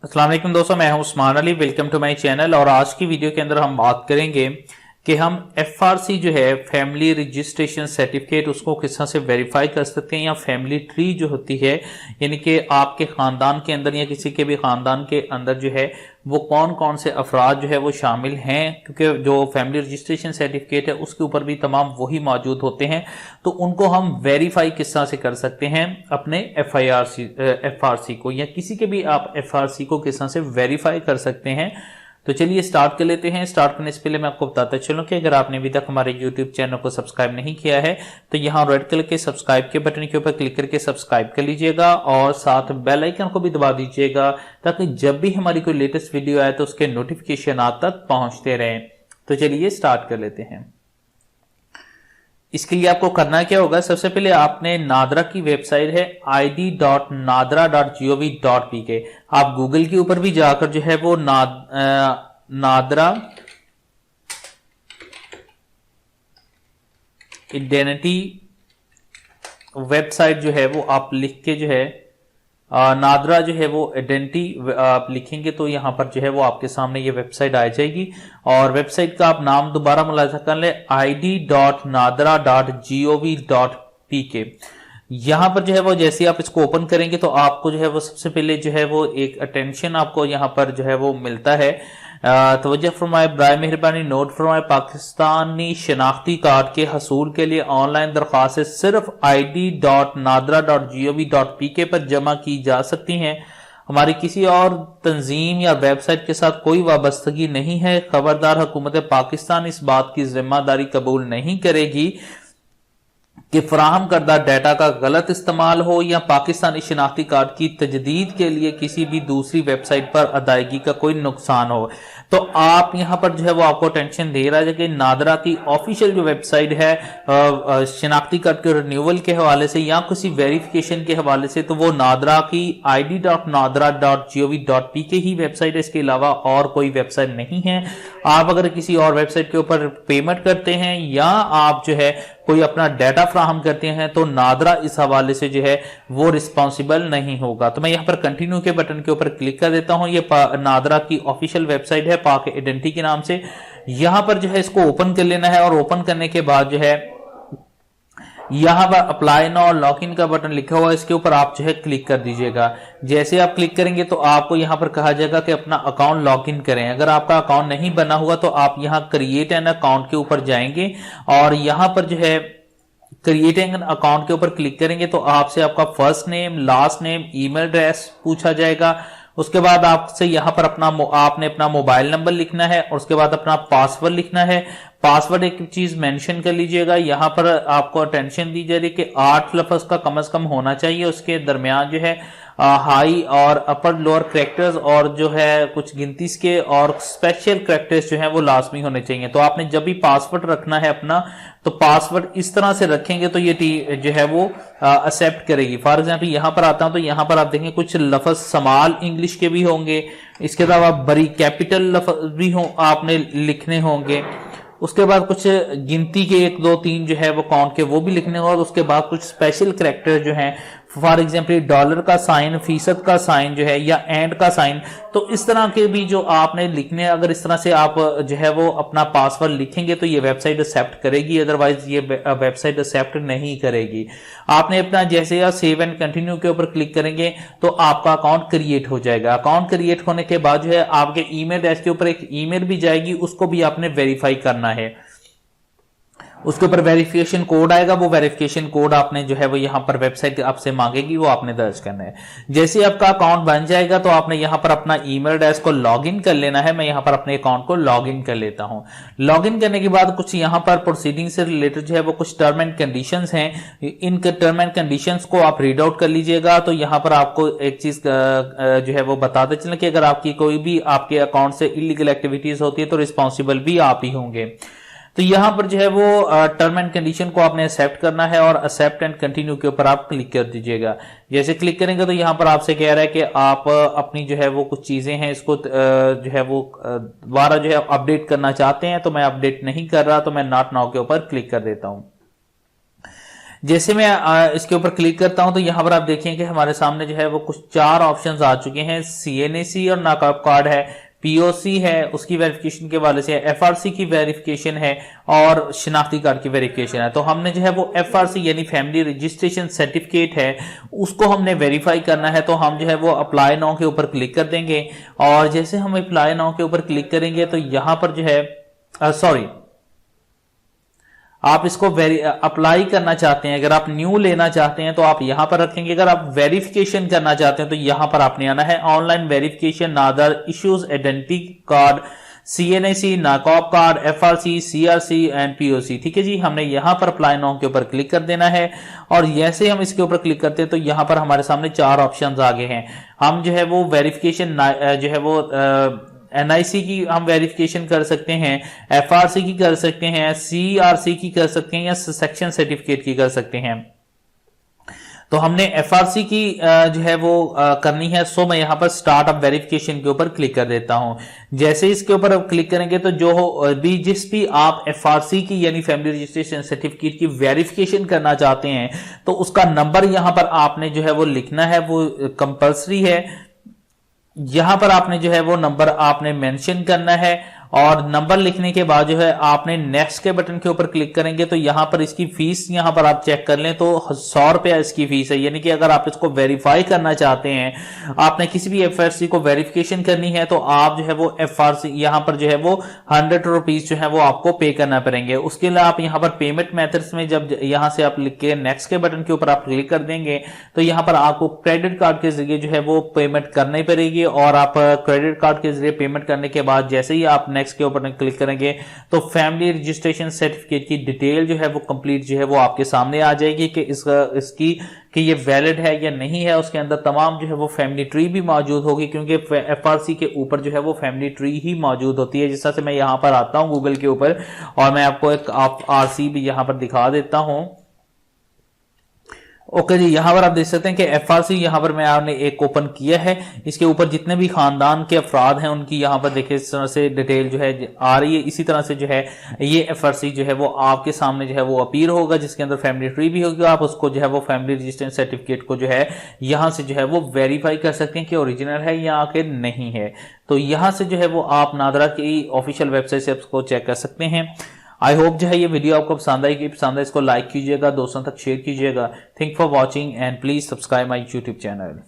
अस्सलाम वालेकुम दोस्तों, मैं हूं Usman Ali. Welcome to my channel. और आज की वीडियो के अंदर हम बात करेंगे कि हम एफआरसी जो है फैमिली रजिस्ट्रेशन सर्टिफिकेट उसको किस तरह से वेरीफाई कर सकते हैं, या फैमिली ट्री जो होती है यानी कि आपके खानदान के अंदर या किसी के भी खानदान के अंदर जो है वो कौन कौन से अफराद जो है वो शामिल हैं, क्योंकि जो फैमिली रजिस्ट्रेशन सर्टिफिकेट है उसके ऊपर भी तमाम वही मौजूद होते हैं। तो उनको हम वेरीफाई किस तरह से कर सकते हैं अपने एफआरसी को, या किसी के भी आप एफआरसी को किस तरह से वेरीफाई कर सकते हैं। तो चलिए स्टार्ट कर लेते हैं। स्टार्ट करने से पहले मैं आपको बताता चलूं कि अगर आपने अभी तक हमारे YouTube चैनल को सब्सक्राइब नहीं किया है तो यहां रेड कलर के सब्सक्राइब के बटन के ऊपर क्लिक करके सब्सक्राइब कर लीजिएगा और साथ बेल आइकन को भी दबा दीजिएगा ताकि जब भी हमारी कोई लेटेस्ट वीडियो आए तो उसके नोटिफिकेशन आप तक पहुंचते रहें। तो चलिए स्टार्ट कर लेते हैं। इसके लिए आपको करना क्या होगा, सबसे पहले आपने नादरा की वेबसाइट है id.nadra.gov.pk, आप गूगल के ऊपर भी जाकर जो है वो नादरा आइडेंटिटी वेबसाइट जो है वो आप लिख के जो है नादरा जो है वो आइडेंटिटी आप लिखेंगे तो यहां पर जो है वो आपके सामने ये वेबसाइट आ जाएगी। और वेबसाइट का आप नाम दोबारा मुलाजा कर ले, id.nadra.gov.pk। यहां पर जो है वो जैसे आप इसको ओपन करेंगे तो आपको जो है वो सबसे पहले जो है वो एक अटेंशन आपको यहां पर जो है वो मिलता है। तवज्जो फरमाए, बराए मेहरबानी नोट फरमाए, पाकिस्तानी शनाख्ती कार्ड के हसूल के लिए ऑनलाइन दरख्वास्तें सिर्फ id.nadra.gov.pk पर जमा की जा सकती हैं। हमारी किसी और तंजीम या वेबसाइट के साथ कोई वाबस्तगी नहीं है। खबरदार, हुकूमत पाकिस्तान इस बात की जिम्मेदारी कबूल नहीं करेगी कि फराहम करदा डाटा का गलत इस्तेमाल हो या पाकिस्तानी शनाख्ती कार्ड की तजदीद के लिए किसी भी दूसरी वेबसाइट पर अदायगी का कोई नुकसान हो। तो आप यहां पर जो है वो आपको टेंशन दे रहा है कि नादरा की ऑफिशियल जो वेबसाइट है शनाख्ती कार्ड के रिन्यूअल के हवाले से या किसी वेरिफिकेशन के हवाले से, तो वो नादरा की id.nadra.gov.pk ही वेबसाइट है, इसके अलावा और कोई वेबसाइट नहीं है। आप अगर किसी और वेबसाइट के ऊपर पेमेंट करते हैं या आप जो है कोई अपना डाटा फ्राहम करते हैं तो नादरा इस हवाले से जो है वो रिस्पॉन्सिबल नहीं होगा। तो मैं यहां पर कंटिन्यू के बटन के ऊपर क्लिक कर देता हूं। ये नादरा की ऑफिशियल वेबसाइट है पाक आइडेंटिटी के नाम से। यहां पर जो है इसको ओपन कर लेना है और ओपन करने के बाद जो है यहां पर अप्लाई नाउ और लॉग इन का बटन लिखा हुआ है, इसके ऊपर आप जो है क्लिक कर दीजिएगा। जैसे आप क्लिक करेंगे तो आपको यहां पर कहा जाएगा कि अपना अकाउंट लॉग इन करें। अगर आपका अकाउंट नहीं बना हुआ तो आप यहां क्रिएट एन अकाउंट के ऊपर जाएंगे और यहां पर जो है क्रिएट एन अकाउंट के ऊपर क्लिक करेंगे तो आपसे आपका first name, last name, email address पूछा जाएगा। उसके बाद आपसे यहां पर आपने अपना मोबाइल नंबर लिखना है और उसके बाद अपना पासवर्ड लिखना है। पासवर्ड एक चीज मेंशन कर लीजिएगा, यहां पर आपको अटेंशन दी जा रही है कि 8 लफ्ज का कम से कम होना चाहिए। उसके दरमियान जो है हाई और अपर लोअर कैरेक्टर्स और जो है कुछ गिनती के और स्पेशल कैरेक्टर्स जो है वो लाजमी होने चाहिए। तो आपने जब भी पासवर्ड रखना है अपना तो पासवर्ड इस तरह से रखेंगे तो ये जो है वो एक्सेप्ट करेगी। फॉर एग्जाम्पल यहां पर आता हूं तो यहां पर आप देखेंगे कुछ लफ्ज स्मॉल इंग्लिश के भी होंगे, इसके अलावा बड़ी कैपिटल लफ्ज भी आपने लिखने होंगे। उसके बाद कुछ गिनती के 1 2 3 जो है वो काउंट के वो भी लिखने होंगे। और उसके बाद कुछ स्पेशल कैरेक्टर जो हैं, फॉर एग्जाम्पल डॉलर का साइन, फीसद का साइन जो है या एंड का साइन, तो इस तरह के भी जो आपने लिखने, अगर इस तरह से आप जो है वो अपना पासवर्ड लिखेंगे तो ये वेबसाइट एक्सेप्ट करेगी, अदरवाइज ये वेबसाइट एक्सेप्ट नहीं करेगी। आपने अपना जैसे या सेव एंड कंटिन्यू के ऊपर क्लिक करेंगे तो आपका अकाउंट क्रिएट हो जाएगा। अकाउंट क्रिएट होने के बाद जो है आपके ईमेल एड्रेस के ऊपर एक ईमेल भी जाएगी, उसको भी आपने वेरीफाई करना है। उसके ऊपर वेरिफिकेशन कोड आएगा, वो वेरिफिकेशन कोड आपने जो है वो यहां पर वेबसाइट आपसे मांगेगी, वो आपने दर्ज करना है। जैसे आपका अकाउंट बन जाएगा तो आपने यहां पर अपना ईमेल एड्रेस को लॉगिन कर लेना है। मैं यहां पर अपने अकाउंट को लॉगिन कर लेता हूं। लॉगिन करने के बाद कुछ यहां पर प्रोसीडिंग से रिलेटेड जो है वो कुछ टर्म एंड कंडीशंस हैं, इन टर्म एंड कंडीशंस को आप रीड आउट कर लीजिएगा। तो यहां पर आपको एक चीज जो है वो बताते चलें कि अगर आपकी कोई भी आपके अकाउंट से इलीगल एक्टिविटीज होती है तो रिस्पॉन्सिबल भी आप ही होंगे। तो यहां पर जो है वो टर्म एंड कंडीशन को आपने एक्सेप्ट करना है और एक्सेप्ट एंड कंटिन्यू के ऊपर आप क्लिक कर दीजिएगा। जैसे क्लिक करेंगे तो यहां पर आपसे कह रहा है कि आप अपनी जो है वो कुछ चीजें हैं इसको जो है वो दोबारा जो है अपडेट करना चाहते हैं, तो मैं अपडेट नहीं कर रहा तो मैं नॉट नाउ के ऊपर क्लिक कर देता हूं। जैसे मैं इसके ऊपर क्लिक करता हूं तो यहाँ पर आप देखें कि हमारे सामने जो है वो कुछ 4 ऑप्शंस आ चुके हैं। CNAC और नाकाब कार्ड है, POC है, उसकी वेरिफिकेशन के वाले से, FRC की वेरिफिकेशन है और शिनाख्ती कार्ड की वेरिफिकेशन है। तो हमने जो है वो FRC यानी फैमिली रजिस्ट्रेशन सर्टिफिकेट है, उसको हमने वेरीफाई करना है। तो हम जो है वो अप्लाई नाउ के ऊपर क्लिक कर देंगे और जैसे हम अप्लाई नाउ के ऊपर क्लिक करेंगे तो यहां पर जो है आप इसको अप्लाई करना चाहते हैं, अगर आप न्यू लेना चाहते हैं तो आप यहां पर रखेंगे। अगर आप वेरिफिकेशन करना चाहते हैं तो यहां पर आपने आना है online verification NADRA issues identity card, CNAC, NICOP card, FRC, CRC and POC। ठीक है जी, हमने यहां पर अप्लाई नाउ के ऊपर क्लिक कर देना है और जैसे हम इसके ऊपर क्लिक करते हैं तो यहां पर हमारे सामने 4 ऑप्शंस आ गए हैं। हम जो है वो वेरिफिकेशन जो है वो NIC की हम वेरिफिकेशन कर सकते हैं, FRC की कर सकते हैं, CRC की कर सकते हैं या सेक्शन सर्टिफिकेट की कर सकते हैं। तो हमने FRC की जो है वो करनी है। सो मैं यहां पर स्टार्ट अप वेरिफिकेशन के ऊपर क्लिक कर देता हूं। जैसे इसके ऊपर अब क्लिक करेंगे तो जो भी जिस भी आप FRC की यानी फैमिली रजिस्ट्रेशन सर्टिफिकेट की वेरिफिकेशन करना चाहते हैं तो उसका नंबर यहां पर आपने जो है वो लिखना है, वो कंपल्सरी है। यहां पर आपने जो है वो नंबर आपने मेंशन करना है और नंबर लिखने के बाद जो है आपने नेक्स्ट के बटन के ऊपर क्लिक करेंगे तो यहां पर इसकी फीस यहां पर आप चेक कर लें तो 100 रुपया इसकी फीस है। यानी कि अगर आप इसको वेरीफाई करना चाहते हैं, आपने किसी भी FRC को वेरिफिकेशन करनी है तो आप जो है वो FRC यहां पर जो है वो 100 रुपीज जो है वो आपको पे करना पड़ेंगे। उसके लिए आप यहां पर पेमेंट मेथड्स में जब यहां से आप लिख के नेक्स्ट के बटन के ऊपर आप क्लिक कर देंगे तो यहां पर आपको क्रेडिट कार्ड के जरिए जो है वो पेमेंट करनी पड़ेगी और आप क्रेडिट कार्ड के जरिए पेमेंट करने के बाद जैसे ही आप नेक्स्ट के ऊपर क्लिक करेंगे तो फैमिली रजिस्ट्रेशन सर्टिफिकेट की डिटेल जो है वो कंप्लीट जो है वो आपके सामने आ जाएगी कि इसकी कि ये वैलिड है या नहीं है। उसके अंदर तमाम जो है वो फैमिली ट्री भी मौजूद होगी क्योंकि FRC के ऊपर जो है वो फैमिली ट्री ही मौजूद होती है। जिस तरह से मैं यहां पर आता हूं गूगल के ऊपर और मैं आपको एक RC भी यहां पर दिखा देता हूं। ओके जी, यहां पर आप देख सकते हैं कि FRC यहां पर मैं आपने एक ओपन किया है। इसके ऊपर जितने भी खानदान के अफराद हैं उनकी यहां पर देखिए इस तरह से डिटेल जो है आ रही है। इसी तरह से जो है ये FRC जो है वो आपके सामने जो है वो अपीयर होगा जिसके अंदर फैमिली ट्री भी होगी। आप उसको जो है वो फैमिली रजिस्ट्रेशन सर्टिफिकेट को जो है यहां से जो है वो वेरीफाई कर सकते हैं कि ओरिजिनल है या आखिर नहीं है। तो यहां से जो है वो आप नादरा की ऑफिशियल वेबसाइट से उसको चेक कर सकते हैं। आई होप जो है ये वीडियो आपको पसंद आएगी। पसंद है इसको लाइक कीजिएगा, दोस्तों तक शेयर कीजिएगा। Thank for watching and please subscribe my YouTube channel.